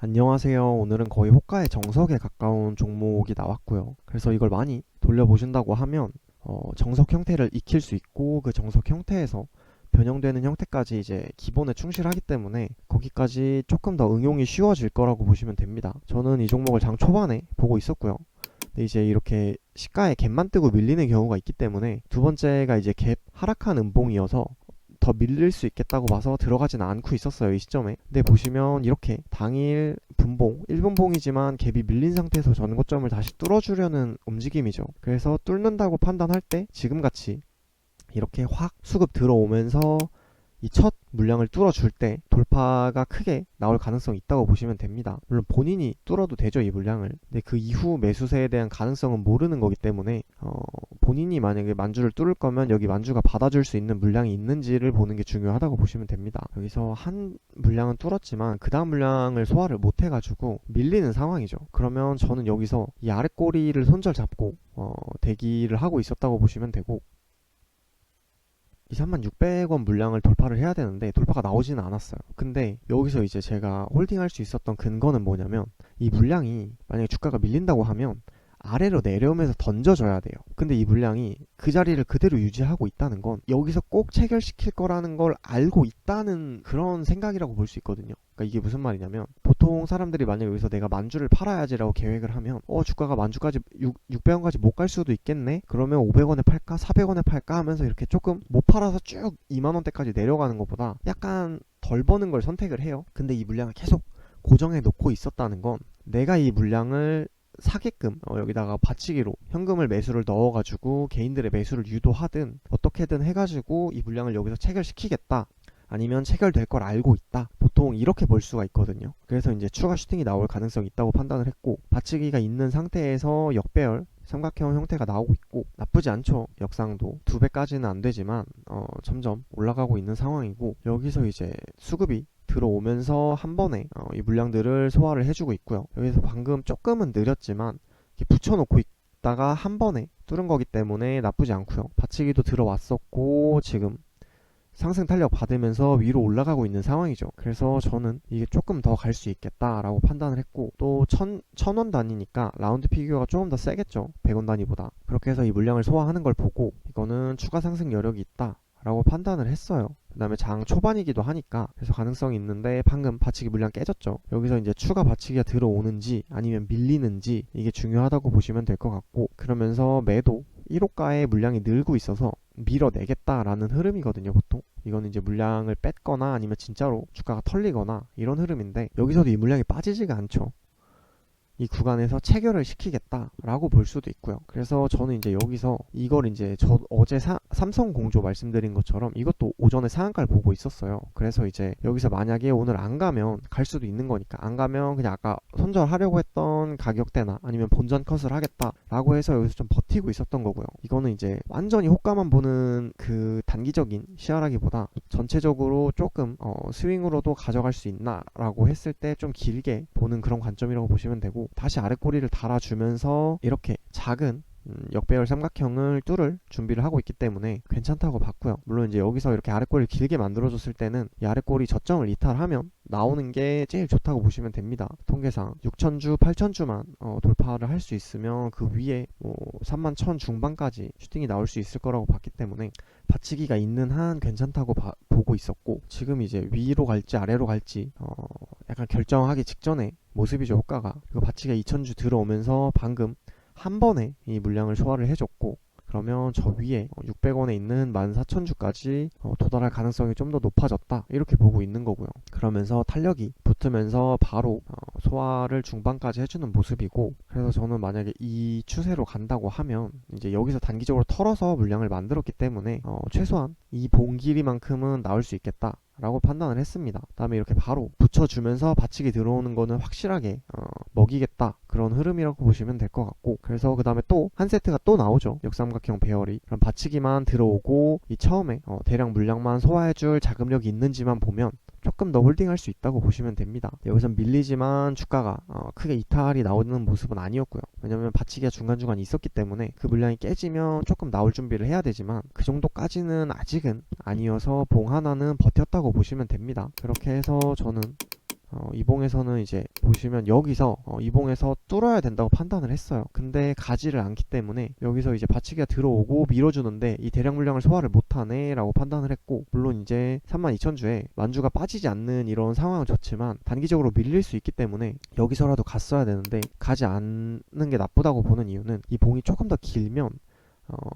안녕하세요. 오늘은 거의 호가의 정석에 가까운 종목이 나왔고요. 그래서 이걸 많이 돌려보신다고 하면 정석 형태를 익힐 수 있고 그 정석 형태에서 변형되는 형태까지 이제 기본에 충실하기 때문에 거기까지 조금 더 응용이 쉬워질 거라고 보시면 됩니다. 저는 이 종목을 장 초반에 보고 있었고요. 근데 이제 이렇게 시가에 갭만 뜨고 밀리는 경우가 있기 때문에 두 번째가 이제 갭 하락한 음봉이어서 더 밀릴 수 있겠다고 봐서 들어가진 않고 있었어요, 이 시점에. 근데 보시면 이렇게 당일 분봉 1분봉이지만 갭이 밀린 상태에서 전고점을 다시 뚫어주려는 움직임이죠. 그래서 뚫는다고 판단할 때 지금같이 이렇게 확 수급 들어오면서 이 첫 물량을 뚫어줄 때 돌파가 크게 나올 가능성이 있다고 보시면 됩니다. 물론 본인이 뚫어도 되죠, 이 물량을. 근데 그 이후 매수세에 대한 가능성은 모르는 거기 때문에 본인이 만약에 만주를 뚫을 거면 여기 만주가 받아줄 수 있는 물량이 있는지를 보는 게 중요하다고 보시면 됩니다. 여기서 한 물량은 뚫었지만 그 다음 물량을 소화를 못 해가지고 밀리는 상황이죠. 그러면 저는 여기서 이 아래 꼬리를 손절 잡고 대기를 하고 있었다고 보시면 되고, 이 36,600원 물량을 돌파를 해야 되는데 돌파가 나오지는 않았어요. 근데 여기서 이제 제가 홀딩할 수 있었던 근거는 뭐냐면, 이 물량이 만약에 주가가 밀린다고 하면 아래로 내려오면서 던져줘야 돼요. 근데 이 물량이 그 자리를 그대로 유지하고 있다는 건 여기서 꼭 체결시킬 거라는 걸 알고 있다는 그런 생각이라고 볼 수 있거든요. 그러니까 이게 무슨 말이냐면, 보통 사람들이 만약에 여기서 내가 만주를 팔아야지라고 계획을 하면 주가가 만주까지 600원까지 못 갈 수도 있겠네? 그러면 500원에 팔까? 400원에 팔까? 하면서 이렇게 조금 못 팔아서 쭉 2만원대까지 내려가는 것보다 약간 덜 버는 걸 선택을 해요. 근데 이 물량을 계속 고정해 놓고 있었다는 건 내가 이 물량을 사게끔 여기다가 받치기로 현금을 매수를 넣어가지고 개인들의 매수를 유도하든 어떻게든 해가지고 이 물량을 여기서 체결시키겠다, 아니면 체결될 걸 알고 있다, 보통 이렇게 볼 수가 있거든요. 그래서 이제 추가 슈팅이 나올 가능성이 있다고 판단을 했고, 받치기가 있는 상태에서 역배열 삼각형 형태가 나오고 있고 나쁘지 않죠. 역상도 2배까지는 안 되지만 점점 올라가고 있는 상황이고, 여기서 이제 수급이 들어오면서 한 번에 이 물량들을 소화를 해주고 있고요. 여기서 방금 조금은 느렸지만 이렇게 붙여놓고 있다가 한 번에 뚫은 거기 때문에 나쁘지 않고요. 받치기도 들어왔었고 지금 상승 탄력 받으면서 위로 올라가고 있는 상황이죠. 그래서 저는 이게 조금 더 갈 수 있겠다라고 판단을 했고, 또 1000원 단위니까 라운드 피규어가 조금 더 세겠죠, 100원 단위보다. 그렇게 해서 이 물량을 소화하는 걸 보고 이거는 추가 상승 여력이 있다 라고 판단을 했어요. 그 다음에 장 초반이기도 하니까 그래서 가능성이 있는데, 방금 받치기 물량 깨졌죠. 여기서 이제 추가 받치기가 들어오는지 아니면 밀리는지 이게 중요하다고 보시면 될 것 같고, 그러면서 매도 1호가의 물량이 늘고 있어서 밀어내겠다라는 흐름이거든요, 보통. 이거는 이제 물량을 뺐거나 아니면 진짜로 주가가 털리거나 이런 흐름인데, 여기서도 이 물량이 빠지지가 않죠. 이 구간에서 체결을 시키겠다라고 볼 수도 있고요. 그래서 저는 이제 여기서 이걸 이제 어제 삼성 공조 말씀드린 것처럼 이것도 오전에 상한가를 보고 있었어요. 그래서 이제 여기서 만약에 오늘 안 가면 갈 수도 있는 거니까, 안 가면 그냥 아까 손절하려고 했던 가격대나 아니면 본전 컷을 하겠다라고 해서 여기서 좀 버티고 있었던 거고요. 이거는 이제 완전히 호가만 보는 그 단기적인 시야라기보다 전체적으로 조금 스윙으로도 가져갈 수 있나라고 했을 때 좀 길게 보는 그런 관점이라고 보시면 되고, 다시 아래 꼬리를 달아주면서 이렇게 작은 역배열 삼각형을 뚫을 준비를 하고 있기 때문에 괜찮다고 봤고요. 물론 이제 여기서 이렇게 아래 꼬리를 길게 만들어줬을 때는 이 아래 꼬리 저점을 이탈하면 나오는 게 제일 좋다고 보시면 됩니다. 통계상 6,000주, 8,000주만 돌파를 할 수 있으면 그 위에 31,000 중반까지 슈팅이 나올 수 있을 거라고 봤기 때문에 받치기가 있는 한 괜찮다고 보고 있었고, 지금 이제 위로 갈지 아래로 갈지 약간 결정하기 직전에 모습이죠, 호가가. 그리고 받치기가 2,000주 들어오면서 방금 한 번에 이 물량을 소화를 해줬고, 그러면 저 위에 600원에 있는 14,000주까지 도달할 가능성이 좀 더 높아졌다, 이렇게 보고 있는 거고요. 그러면서 탄력이 붙으면서 바로 소화를 중반까지 해주는 모습이고, 그래서 저는 만약에 이 추세로 간다고 하면 이제 여기서 단기적으로 털어서 물량을 만들었기 때문에 최소한 이 봉 길이만큼은 나올 수 있겠다 라고 판단을 했습니다. 다음에 이렇게 바로 붙여주면서 받치기 들어오는 거는 확실하게 먹이겠다, 그런 흐름이라고 보시면 될 것 같고, 그래서 그 다음에 또 한 세트가 또 나오죠, 역삼각형 배열이. 그럼 받치기만 들어오고 이 처음에 대량 물량만 소화해줄 자금력이 있는지만 보면 조금 더 홀딩할 수 있다고 보시면 됩니다. 여기선 밀리지만 주가가 크게 이탈이 나오는 모습은 아니었고요. 왜냐면 받치기가 중간중간 있었기 때문에 그 물량이 깨지면 조금 나올 준비를 해야 되지만 그 정도까지는 아직은 아니어서 봉 하나는 버텼다고 보시면 됩니다. 그렇게 해서 저는 이봉에서는 이제 보시면 여기서 이봉에서 뚫어야 된다고 판단을 했어요. 근데 가지를 않기 때문에 여기서 이제 받치기가 들어오고 밀어주는데 이 대량 물량을 소화를 못하네 라고 판단을 했고, 물론 이제 32,000주에 만주가 빠지지 않는 이런 상황은 좋지만 단기적으로 밀릴 수 있기 때문에 여기서라도 갔어야 되는데, 가지 않는 게 나쁘다고 보는 이유는 이 봉이 조금 더 길면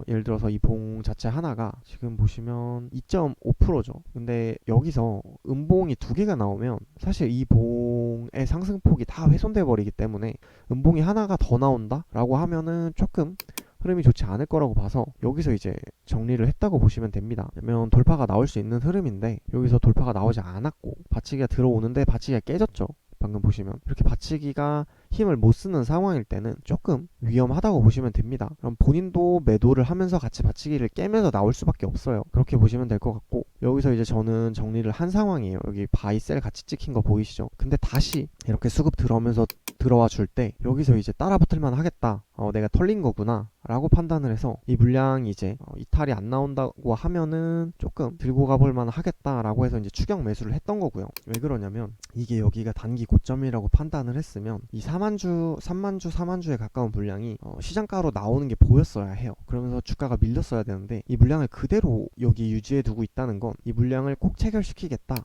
예를 들어서 이 봉 자체 하나가 지금 보시면 2.5%죠. 근데 여기서 음봉이 두 개가 나오면 사실 이 봉의 상승폭이 다 훼손돼 버리기 때문에 음봉이 하나가 더 나온다 라고 하면은 조금 흐름이 좋지 않을 거라고 봐서 여기서 이제 정리를 했다고 보시면 됩니다. 왜냐면 돌파가 나올 수 있는 흐름인데 여기서 돌파가 나오지 않았고 받치기가 들어오는데 받치기가 깨졌죠. 방금 보시면 이렇게 받치기가 힘을 못 쓰는 상황일 때는 조금 위험하다고 보시면 됩니다. 그럼 본인도 매도를 하면서 같이 받치기를 깨면서 나올 수밖에 없어요. 그렇게 보시면 될 것 같고, 여기서 이제 저는 정리를 한 상황이에요. 여기 바이 셀 같이 찍힌 거 보이시죠? 근데 다시 이렇게 수급 들어오면서 들어와 줄 때 여기서 이제 따라 붙을만 하겠다, 내가 털린 거구나 라고 판단을 해서 이 물량이 이제 이탈이 안 나온다고 하면은 조금 들고 가볼 만 하겠다 라고 해서 이제 추격 매수를 했던 거고요. 왜 그러냐면 이게 여기가 단기 고점이라고 판단을 했으면 이 4만주 4만주에 가까운 물량이 시장가로 나오는 게 보였어야 해요. 그러면서 주가가 밀렸어야 되는데 이 물량을 그대로 여기 유지해 두고 있다는 건 이 물량을 꼭 체결시키겠다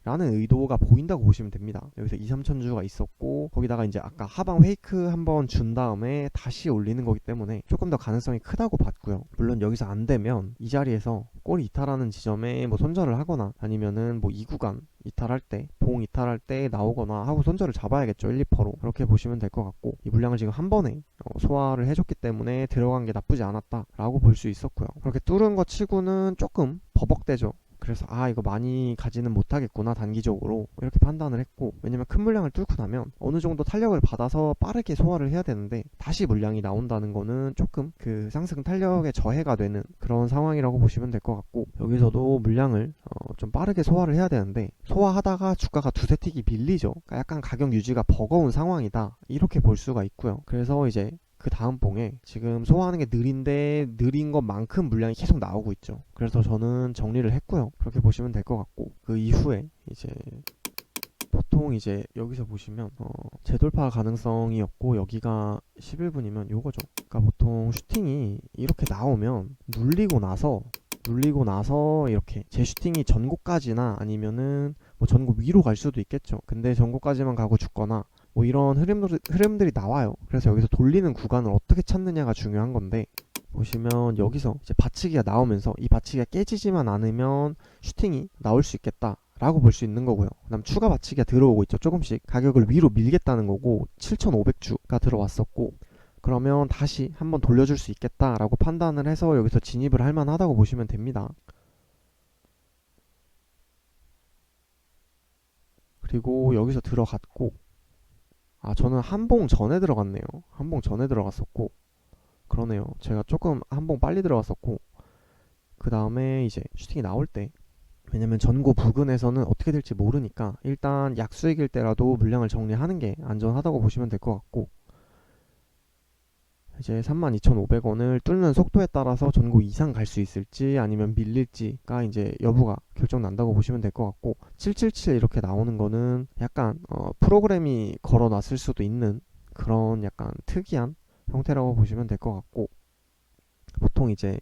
라는 의도가 보인다고 보시면 됩니다. 여기서 2-3천주가 있었고 거기다가 이제 아까 하방 페이크 한번 준 다음에 다시 올리는 거기 때문에 조금 더 가능성이 크다고 봤고요. 물론 여기서 안 되면 이 자리에서 꼬리 이탈하는 지점에 뭐 손절을 하거나 아니면은 뭐 이 구간 이탈할 때, 봉 이탈할 때 나오거나 하고 손절을 잡아야겠죠. 1-2%로 그렇게 보시면 될 것 같고, 이 물량을 지금 한 번에 소화를 해줬기 때문에 들어간 게 나쁘지 않았다 라고 볼 수 있었고요. 그렇게 뚫은 거 치고는 조금 버벅대죠. 그래서 이거 많이 가지는 못하겠구나 단기적으로 이렇게 판단을 했고, 왜냐면 큰 물량을 뚫고 나면 어느 정도 탄력을 받아서 빠르게 소화를 해야 되는데 다시 물량이 나온다는 거는 조금 그 상승 탄력에 저해가 되는 그런 상황이라고 보시면 될 것 같고, 여기서도 물량을 좀 빠르게 소화를 해야 되는데 소화하다가 주가가 두세 틱이 밀리죠. 그러니까 약간 가격 유지가 버거운 상황이다 이렇게 볼 수가 있고요. 그래서 이제 그 다음 봉에 지금 소화하는 게 느린데 느린 것만큼 물량이 계속 나오고 있죠. 그래서 저는 정리를 했고요. 그렇게 보시면 될 것 같고, 그 이후에 이제 보통 이제 여기서 보시면 재돌파 가능성이었고 여기가 11분이면 요거죠. 그러니까 보통 슈팅이 이렇게 나오면 눌리고 나서 이렇게 제 슈팅이 전고까지나 아니면은 뭐 전고 위로 갈 수도 있겠죠. 근데 전고까지만 가고 죽거나 뭐 이런 흐름들이 나와요. 그래서 여기서 돌리는 구간을 어떻게 찾느냐가 중요한 건데, 보시면 여기서 이제 받치기가 나오면서 이 받치기가 깨지지만 않으면 슈팅이 나올 수 있겠다 라고 볼 수 있는 거고요. 그 다음 추가 받치기가 들어오고 있죠. 조금씩 가격을 위로 밀겠다는 거고 7,500주가 들어왔었고, 그러면 다시 한번 돌려줄 수 있겠다 라고 판단을 해서 여기서 진입을 할 만하다고 보시면 됩니다. 그리고 여기서 들어갔고, 저는 한봉 전에 들어갔네요. 한봉 전에 들어갔었고, 그러네요. 제가 조금 한봉 빨리 들어갔었고, 그 다음에 이제 슈팅이 나올 때, 왜냐면 전고 부근에서는 어떻게 될지 모르니까 일단 약수익일 때라도 물량을 정리하는 게 안전하다고 보시면 될 것 같고, 이제 32,500원을 뚫는 속도에 따라서 전고 이상 갈 수 있을지 아니면 밀릴지가 이제 여부가 결정 난다고 보시면 될 것 같고, 777 이렇게 나오는 거는 약간 프로그램이 걸어놨을 수도 있는 그런 약간 특이한 형태라고 보시면 될 것 같고, 보통 이제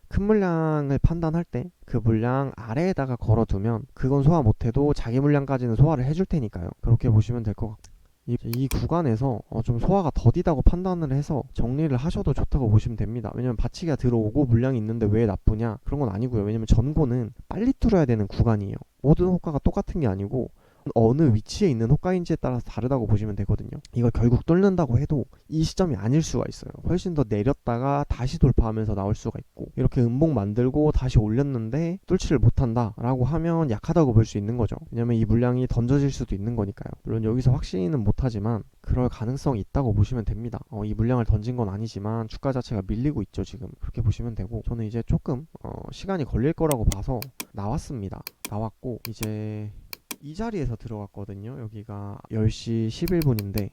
큰 물량을 판단할 때 그 물량 아래에다가 걸어두면 그건 소화 못해도 자기 물량까지는 소화를 해줄 테니까요. 그렇게 보시면 될 것 같고, 이 구간에서 좀 소화가 더디다고 판단을 해서 정리를 하셔도 좋다고 보시면 됩니다. 왜냐면 받치기가 들어오고 물량이 있는데 왜 나쁘냐, 그런 건 아니고요. 왜냐면 전고는 빨리 뚫어야 되는 구간이에요. 모든 호가가 똑같은 게 아니고 어느 위치에 있는 호가인지에 따라서 다르다고 보시면 되거든요. 이걸 결국 뚫는다고 해도 이 시점이 아닐 수가 있어요. 훨씬 더 내렸다가 다시 돌파하면서 나올 수가 있고, 이렇게 음봉 만들고 다시 올렸는데 뚫지를 못한다 라고 하면 약하다고 볼 수 있는 거죠. 왜냐면 이 물량이 던져질 수도 있는 거니까요. 물론 여기서 확신은 못하지만 그럴 가능성이 있다고 보시면 됩니다. 이 물량을 던진 건 아니지만 주가 자체가 밀리고 있죠 지금. 그렇게 보시면 되고, 저는 이제 조금 시간이 걸릴 거라고 봐서 나왔습니다. 나왔고 이제 이 자리에서 들어갔거든요. 여기가 10시 11분인데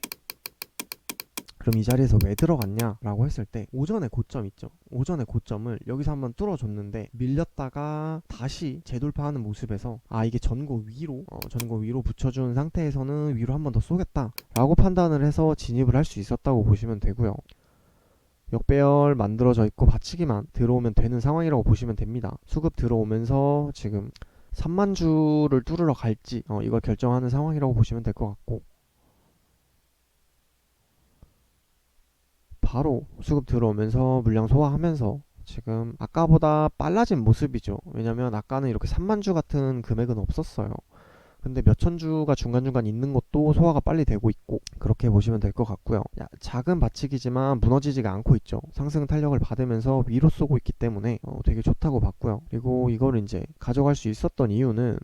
그럼 이 자리에서 왜 들어갔냐 라고 했을 때 오전의 고점 있죠. 오전의 고점을 여기서 한번 뚫어줬는데 밀렸다가 다시 재돌파하는 모습에서 이게 전고 위로 붙여준 상태에서는 위로 한번 더 쏘겠다 라고 판단을 해서 진입을 할 수 있었다고 보시면 되고요. 역배열 만들어져 있고 받치기만 들어오면 되는 상황이라고 보시면 됩니다. 수급 들어오면서 지금 3만 주를 뚫으러 갈지 이걸 결정하는 상황이라고 보시면 될 것 같고, 바로 수급 들어오면서 물량 소화하면서 지금 아까보다 빨라진 모습이죠. 왜냐면 아까는 이렇게 3만 주 같은 금액은 없었어요. 근데 몇천 주가 중간중간 있는 것도 소화가 빨리 되고 있고, 그렇게 보시면 될 것 같고요. 작은 받치기지만 무너지지가 않고 있죠. 상승 탄력을 받으면서 위로 쏘고 있기 때문에 되게 좋다고 봤고요. 그리고 이거를 이제 가져갈 수 있었던 이유는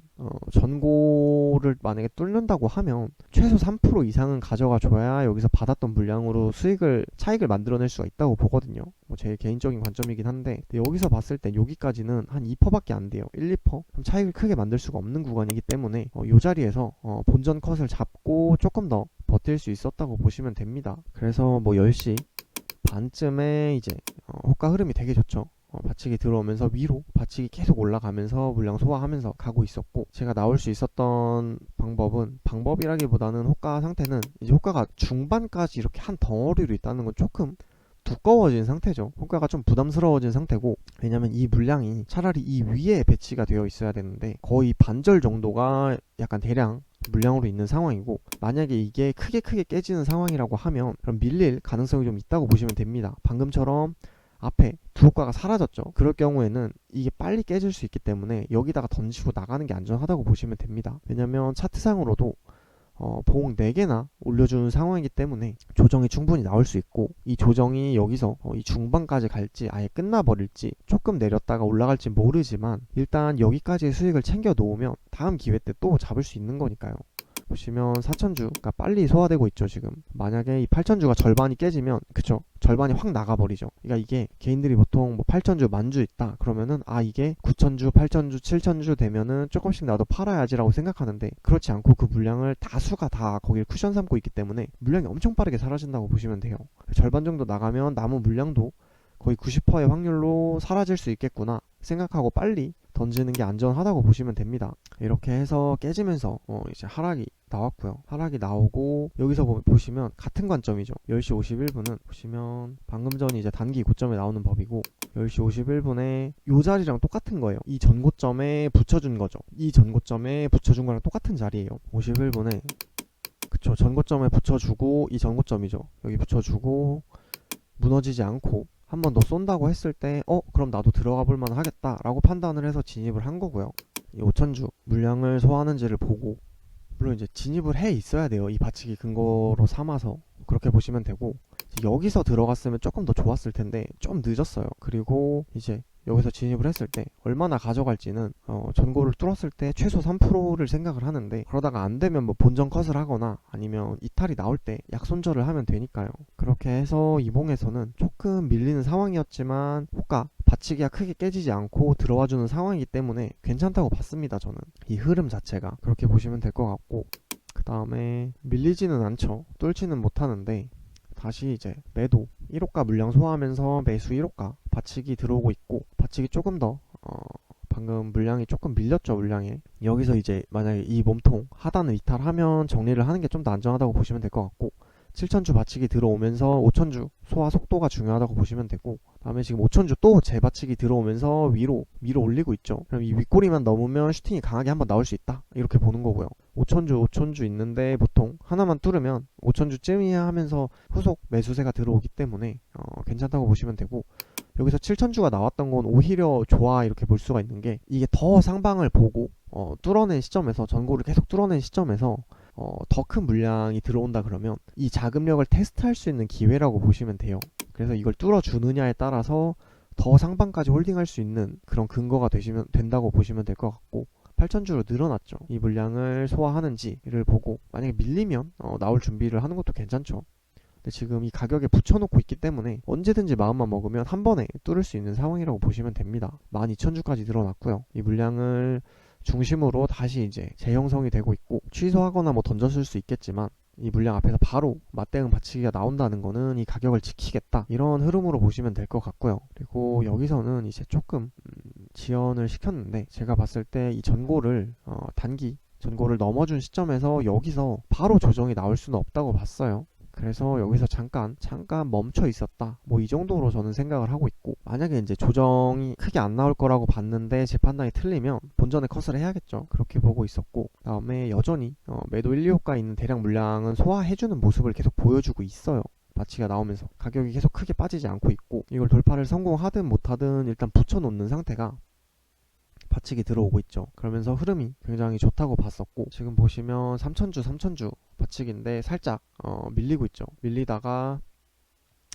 전고를 만약에 뚫는다고 하면 최소 3% 이상은 가져가 줘야 여기서 받았던 물량으로 차익을 만들어낼 수가 있다고 보거든요. 제 개인적인 관점이긴 한데, 여기서 봤을 때 여기까지는 한 2%밖에 안 돼요. 1, 2%? 그럼 차익을 크게 만들 수가 없는 구간이기 때문에 이 자리에서 본전 컷을 잡고 조금 더 버틸 수 있었다고 보시면 됩니다. 그래서 10시 반쯤에 이제 호가 흐름이 되게 좋죠. 받치기 들어오면서 위로 받치기 계속 올라가면서 물량 소화하면서 가고 있었고, 제가 나올 수 있었던 방법이라기보다는 호가 상태는 이제 호가가 중반까지 이렇게 한 덩어리로 있다는 건 조금 두꺼워진 상태죠. 호가가 좀 부담스러워진 상태고, 왜냐면 이 물량이 차라리 이 위에 배치가 되어 있어야 되는데 거의 반절 정도가 약간 대량 물량으로 있는 상황이고, 만약에 이게 크게 깨지는 상황이라고 하면 그럼 밀릴 가능성이 좀 있다고 보시면 됩니다. 방금처럼 앞에 두 호가가 사라졌죠. 그럴 경우에는 이게 빨리 깨질 수 있기 때문에 여기다가 던지고 나가는 게 안전하다고 보시면 됩니다. 왜냐면 차트상으로도 봉 4개나 올려주는 상황이기 때문에 조정이 충분히 나올 수 있고, 이 조정이 여기서 이 중반까지 갈지 아예 끝나버릴지 조금 내렸다가 올라갈지 모르지만 일단 여기까지의 수익을 챙겨 놓으면 다음 기회 때 또 잡을 수 있는 거니까요. 보시면 4천주가 빨리 소화되고 있죠. 지금 만약에 이 8천주가 절반이 깨지면 절반이 확 나가버리죠. 그러니까 이게 개인들이 보통 8천주 만주 있다 그러면은 이게 9천주 8천주 7천주 되면은 조금씩 나도 팔아야지 라고 생각하는데, 그렇지 않고 그 물량을 다수가 다 거기를 쿠션 삼고 있기 때문에 물량이 엄청 빠르게 사라진다고 보시면 돼요. 절반 정도 나가면 남은 물량도 거의 90%의 확률로 사라질 수 있겠구나 생각하고 빨리 던지는 게 안전하다고 보시면 됩니다. 이렇게 해서 깨지면서 이제 하락이 나왔고요. 하락이 나오고 여기서 보시면 같은 관점이죠. 10시 51분은 보시면 방금 전이 이제 단기 고점에 나오는 법이고, 10시 51분에 이 자리랑 똑같은 거예요. 이 전고점에 붙여준 거죠. 이 전고점에 붙여준 거랑 똑같은 자리예요. 51분에 전고점에 붙여주고, 이 전고점이죠. 여기 붙여주고 무너지지 않고 한 번 더 쏜다고 했을 때 그럼 나도 들어가 볼만 하겠다 라고 판단을 해서 진입을 한 거고요. 이 5천주 물량을 소화하는지를 보고, 물론 이제 진입을 해 있어야 돼요. 이 받치기 근거로 삼아서 그렇게 보시면 되고, 여기서 들어갔으면 조금 더 좋았을 텐데 좀 늦었어요. 그리고 이제 여기서 진입을 했을 때 얼마나 가져갈지는 전고를 뚫었을 때 최소 3%를 생각을 하는데, 그러다가 안 되면 본전 컷을 하거나 아니면 이탈이 나올 때 약손절을 하면 되니까요. 그렇게 해서 이봉에서는 조금 밀리는 상황이었지만 호가 받치기가 크게 깨지지 않고 들어와주는 상황이기 때문에 괜찮다고 봤습니다. 저는 이 흐름 자체가 그렇게 보시면 될 것 같고, 그 다음에 밀리지는 않죠. 뚫지는 못하는데 다시 이제 매도 1호가 물량 소화하면서 매수 1호가 받치기 들어오고 있고, 받치기 조금 더 방금 물량이 조금 밀렸죠. 물량에 여기서 이제 만약에 이 몸통 하단을 이탈하면 정리를 하는 게 좀 더 안전하다고 보시면 될 것 같고, 7천주 받치기 들어오면서 5천주 소화 속도가 중요하다고 보시면 되고, 다음에 지금 5천주 또 재받치기 들어오면서 위로 올리고 있죠. 그럼 이 윗꼬리만 넘으면 슈팅이 강하게 한번 나올 수 있다 이렇게 보는 거고요. 5천주 있는데 보통 하나만 뚫으면 5천주쯤이야 하면서 후속 매수세가 들어오기 때문에 괜찮다고 보시면 되고, 여기서 7천주가 나왔던 건 오히려 좋아 이렇게 볼 수가 있는 게, 이게 더 상방을 보고 뚫어낸 시점에서, 전고를 계속 뚫어낸 시점에서 더 큰 물량이 들어온다 그러면 이 자금력을 테스트할 수 있는 기회라고 보시면 돼요. 그래서 이걸 뚫어주느냐에 따라서 더 상방까지 홀딩할 수 있는 그런 근거가 된다고 보시면 될 것 같고, 8천주로 늘어났죠. 이 물량을 소화하는지를 보고 만약에 밀리면 나올 준비를 하는 것도 괜찮죠. 근데 지금 이 가격에 붙여놓고 있기 때문에 언제든지 마음만 먹으면 한 번에 뚫을 수 있는 상황이라고 보시면 됩니다. 12,000주까지 늘어났고요. 이 물량을 중심으로 다시 이제 재형성이 되고 있고, 취소하거나 던졌을 수 있겠지만 이 물량 앞에서 바로 맞대응 받치기가 나온다는 거는 이 가격을 지키겠다, 이런 흐름으로 보시면 될 것 같고요. 그리고 여기서는 이제 조금 지연을 시켰는데, 제가 봤을 때 이 전고를 단기 전고를 넘어준 시점에서 여기서 바로 조정이 나올 수는 없다고 봤어요. 그래서 여기서 잠깐 멈춰 있었다, 뭐 이 정도로 저는 생각을 하고 있고, 만약에 이제 조정이 크게 안 나올 거라고 봤는데 제 판단이 틀리면 본전에 컷을 해야겠죠. 그렇게 보고 있었고, 다음에 여전히 매도 1, 2호가 있는 대량 물량은 소화해주는 모습을 계속 보여주고 있어요. 바치가 나오면서 가격이 계속 크게 빠지지 않고 있고, 이걸 돌파를 성공하든 못하든 일단 붙여놓는 상태가 바치기 들어오고 있죠. 그러면서 흐름이 굉장히 좋다고 봤었고, 지금 보시면 3000주 바치기인데 살짝 밀리고 있죠. 밀리다가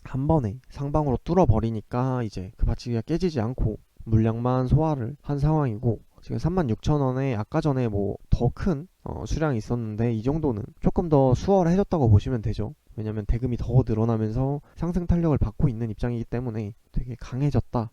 한 번에 상방으로 뚫어버리니까 이제 그 바치기가 깨지지 않고 물량만 소화를 한 상황이고, 지금 36,000원에 아까 전에 뭐 더 큰 수량이 있었는데 이 정도는 조금 더 수월해졌다고 보시면 되죠. 왜냐면 대금이 더 늘어나면서 상승 탄력을 받고 있는 입장이기 때문에 되게 강해졌다,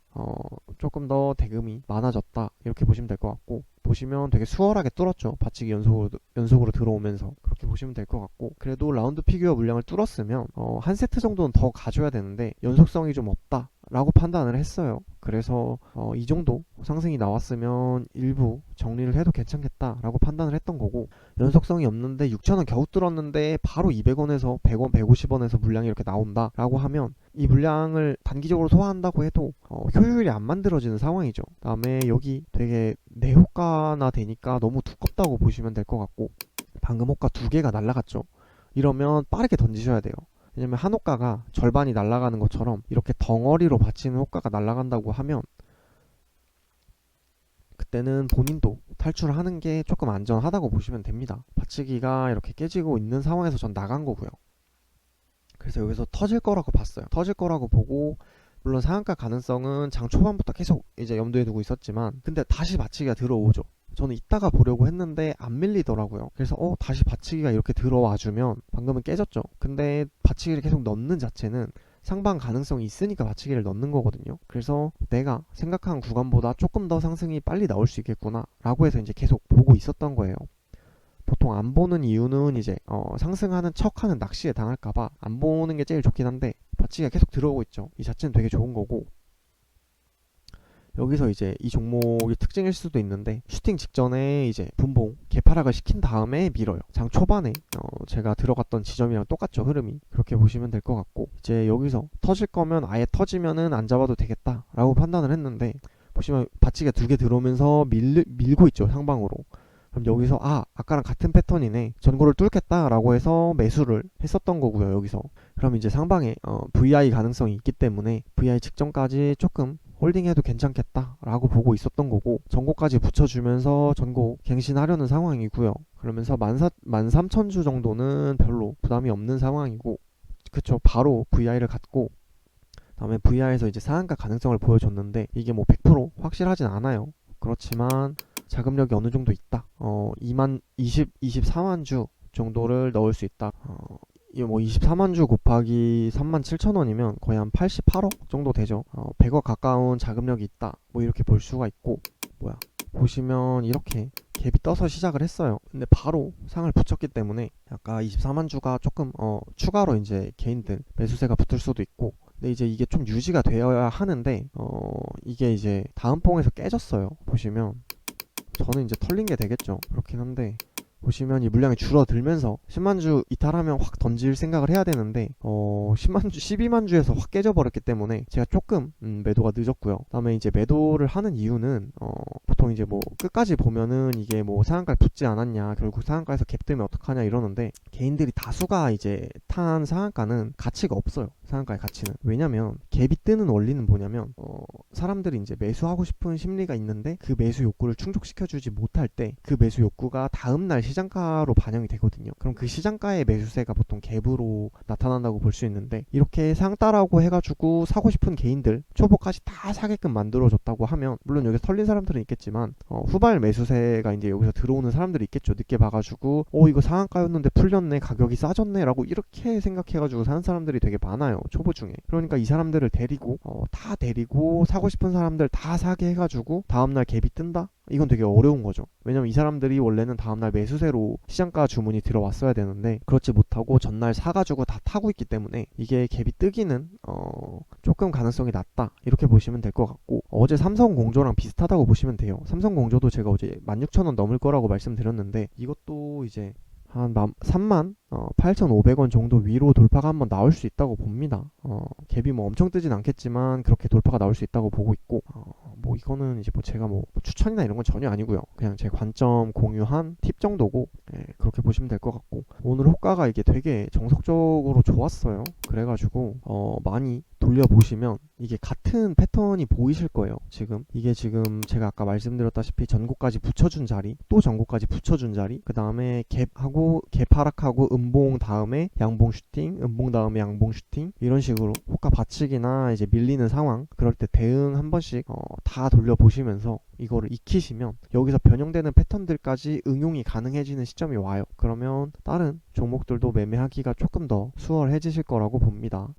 조금 더 대금이 많아졌다, 이렇게 보시면 될 것 같고, 보시면 되게 수월하게 뚫었죠. 바치기 연속으로 들어오면서. 그렇게 보시면 될 것 같고, 그래도 라운드 피규어 물량을 뚫었으면 한 세트 정도는 더 가져야 되는데 연속성이 좀 없다 라고 판단을 했어요. 그래서 이 정도 상승이 나왔으면 일부 정리를 해도 괜찮겠다 라고 판단을 했던 거고, 연속성이 없는데 6,000원 겨우 뚫었는데 바로 200원에서 100원, 150원에서 물량이 이렇게 나온다 라고 하면 이 물량을 단기적으로 소화한다고 해도 효율이 안 만들어지는 상황이죠. 다음에 여기 되게 내호가나 되니까 너무 두껍다고 보시면 될 것 같고, 방금 호가 2개가 날라갔죠. 이러면 빠르게 던지셔야 돼요. 왜냐면 한 호가가 절반이 날아가는 것처럼 이렇게 덩어리로 받치는 호가가 날아간다고 하면 그때는 본인도 탈출을 하는 게 조금 안전하다고 보시면 됩니다. 받치기가 이렇게 깨지고 있는 상황에서 전 나간 거고요. 그래서 여기서 터질 거라고 봤어요. 터질 거라고 보고, 물론 상한가 가능성은 장 초반부터 계속 이제 염두에 두고 있었지만, 근데 다시 받치기가 들어오죠. 저는 이따가 보려고 했는데 안 밀리더라고요. 그래서 다시 받치기가 이렇게 들어와주면, 방금은 깨졌죠. 근데 받치기를 계속 넣는 자체는 상방 가능성이 있으니까 받치기를 넣는 거거든요. 그래서 내가 생각한 구간보다 조금 더 상승이 빨리 나올 수 있겠구나 라고 해서 이제 계속 보고 있었던 거예요. 보통 안 보는 이유는 이제 상승하는 척하는 낚시에 당할까봐 안 보는 게 제일 좋긴 한데, 바치기가 계속 들어오고 있죠. 이 자체는 되게 좋은 거고, 여기서 이제 이 종목이 특징일 수도 있는데, 슈팅 직전에 이제 분봉 개파락을 시킨 다음에 밀어요. 장 초반에 제가 들어갔던 지점이랑 똑같죠, 흐름이. 그렇게 보시면 될 것 같고, 이제 여기서 터질 거면 아예 터지면은 안 잡아도 되겠다 라고 판단을 했는데, 보시면 바치기가 2개 들어오면서 밀고 있죠, 상방으로. 그럼 여기서 아까랑 같은 패턴이네, 전고를 뚫겠다 라고 해서 매수를 했었던 거고요. 여기서 그럼 이제 상방에 VI 가능성이 있기 때문에 VI 직전까지 조금 홀딩해도 괜찮겠다 라고 보고 있었던 거고, 전고까지 붙여주면서 전고 갱신하려는 상황이고요. 그러면서 13,000주 정도는 별로 부담이 없는 상황이고, 그쵸, 바로 VI를 갖고 다음에 VI에서 이제 상한가 가능성을 보여줬는데, 이게 뭐 100% 확실하진 않아요. 그렇지만 자금력이 어느 정도 있다. 24만 주 정도를 넣을 수 있다. 이게 뭐 24만 주 곱하기 37,000원이면 거의 한 88억 정도 되죠. 100억 가까운 자금력이 있다, 뭐 이렇게 볼 수가 있고, 보시면 이렇게 갭이 떠서 시작을 했어요. 근데 바로 상을 붙였기 때문에 아까 24만 주가 조금 추가로 이제 개인들 매수세가 붙을 수도 있고, 근데 이제 이게 좀 유지가 되어야 하는데 이게 이제 다음 봉에서 깨졌어요. 보시면 저는 이제 털린 게 되겠죠. 그렇긴 한데, 보시면 이 물량이 줄어들면서 10만 주 이탈하면 확 던질 생각을 해야 되는데 10만 주, 12만 주에서 확 깨져버렸기 때문에 제가 조금 매도가 늦었고요. 그다음에 이제 매도를 하는 이유는 보통 이제 뭐 끝까지 보면은 이게 뭐 상한가에 붙지 않았냐, 결국 상한가에서 갭 뜨면 어떡하냐 이러는데, 개인들이 다수가 이제 탄 상한가는 가치가 없어요. 상한가의 가치는. 왜냐면 갭이 뜨는 원리는 뭐냐면 사람들이 이제 매수하고 싶은 심리가 있는데 그 매수 욕구를 충족시켜주지 못할 때 그 매수 욕구가 다음날 시장가로 반영이 되거든요. 그럼 그 시장가의 매수세가 보통 갭으로 나타난다고 볼 수 있는데, 이렇게 상따라고 해가지고 사고 싶은 개인들 초보까지 다 사게끔 만들어줬다고 하면, 물론 여기서 털린 사람들은 있겠지만 후발 매수세가 이제 여기서 들어오는 사람들이 있겠죠. 늦게 봐가지고 이거 상한가였는데 풀렸네, 가격이 싸졌네 라고 이렇게 생각해가지고 사는 사람들이 되게 많아요. 초보 중에. 그러니까 이 사람들을 데리고 다 데리고 사고 싶은 사람들 다 사게 해가지고 다음날 갭이 뜬다? 이건 되게 어려운 거죠. 왜냐면 이 사람들이 원래는 다음날 매수세로 시장가 주문이 들어왔어야 되는데 그렇지 못하고 전날 사가지고 다 타고 있기 때문에 이게 갭이 뜨기는 조금 가능성이 낮다 이렇게 보시면 될 것 같고, 어제 삼성공조랑 비슷하다고 보시면 돼요. 삼성공조도 제가 어제 16,000원 넘을 거라고 말씀드렸는데 이것도 이제 한 38,500원 정도 위로 돌파가 한번 나올 수 있다고 봅니다. 갭이 뭐 엄청 뜨진 않겠지만 그렇게 돌파가 나올 수 있다고 보고 있고, 뭐 이거는 이제 뭐 제가 뭐 추천이나 이런 건 전혀 아니고요. 그냥 제 관점 공유한 팁 정도고, 그렇게 보시면 될 것 같고, 오늘 호가가 이게 되게 정석적으로 좋았어요. 그래가지고 많이 돌려보시면 이게 같은 패턴이 보이실 거예요. 이게 지금 제가 아까 말씀드렸다시피 전고까지 붙여준 자리, 또 전고까지 붙여준 자리, 그 다음에 갭 하락하고 음봉 다음에 양봉 슈팅, 음봉 다음에 양봉 슈팅, 이런 식으로 호가 받치기나 이제 밀리는 상황, 그럴 때 대응 한 번씩 다 돌려보시면서 이거를 익히시면 여기서 변형되는 패턴들까지 응용이 가능해지는 시점이 와요. 그러면 다른 종목들도 매매하기가 조금 더 수월해지실 거라고 봅니다.